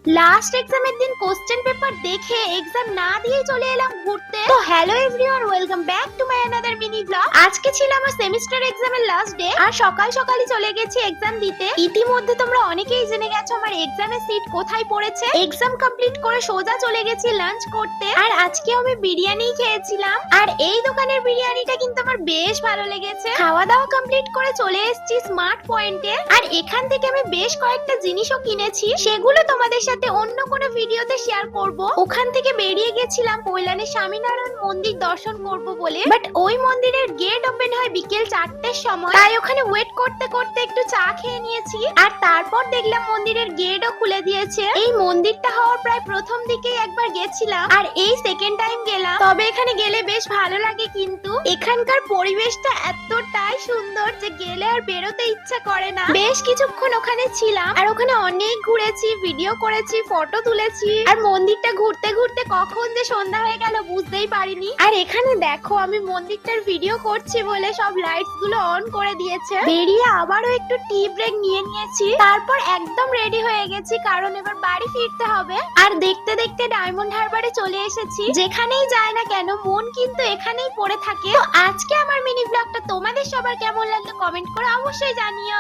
Last এক্সামের দিন question paper দেখে এক্সাম না দিয়ে চলে এলাম ঘুরতে। তো hello everyone, welcome back to my another mini blog. আজকে ছিল আমার সেমিস্টার এক্সামের লাস্ট ডে, আর সকাল সকালই চলে গেছি এক্সাম দিতে। ইতিমধ্যে তোমরা অনেকেই জেনে গেছো আমার এক্সামের সিট কোথায় পড়েছে। এক্সাম কমপ্লিট করে সোজা চলে গেছি লাঞ্চ করতে, আর আজকে আমি বিরিয়ানি খেয়েছিলাম। আর এই দোকানের বিরিয়ানিটা কিন্তু আমার বেশ ভালো লেগেছে। খাওয়া দাওয়া কমপ্লিট করে চলে এসেছি স্মার্ট পয়েন্টে, আর এখান থেকে আমি বেশ কয়েকটা জিনিসও কিনেছি, সেগুলো তোমাদের সাথে অন্য কোনো ভিডিওতে শেয়ার করব। ওখান থেকে বেরিয়ে গেছিলাম কৈলানের স্বামীনারায়ণ মন্দির দর্শন করব বলে, বাট ওই মন্দিরের গেট ওপেন হয় বিকেল 4টের সময়। তাই ওখানে ওয়েট করতে করতে একটু চা খেয়ে নিয়েছি, আর তারপর দেখলাম মন্দিরের গেটও খুলে দিয়েছে। এই মন্দিরটা হওয়ার প্রায় প্রথম দিকেই একবার গেছিলাম, আর এই সেকেন্ড টাইম গেলাম। তবে এখানে গেলে বেশ ভালো লাগে, কিন্তু এখানকার পরিবেশটা এতটাই সুন্দর যে গেলে আর বেরোতে ইচ্ছা করে না। বেশ কিছুক্ষণ ওখানে ছিলাম, আর ওখানে অনেক ঘুরেছি, ভিডিও করেছি, ফটো তুলেছি, আর মন্দিরটা ঘুরতে ঘুরতে কখন যে সন্ধ্যা হয়ে গেল বুঝতেই পারিনি। আর এখানে দেখো আমি মন্দিরটার ভিডিও করছি বলে সব লাইটস গুলো অন করে দিয়েছে। বেরিয়ে আবারও একটু টি ব্রেক নিয়ে নিয়েছি, তারপর একদম রেডি হয়ে গেছি, কারণ এবার বাড়ি ফিরতে হবে। আর দেখতে দেখতে ডায়মন্ড হারবারে চলে এসেছি। যেখানেই যায় না কেন মন কিন্তু এখানেই পড়ে থাকে। তো আজকে আমার মিনি ব্লগটা তোমাদের সবার কেমন লাগলো কমেন্ট করে অবশ্যই জানিও।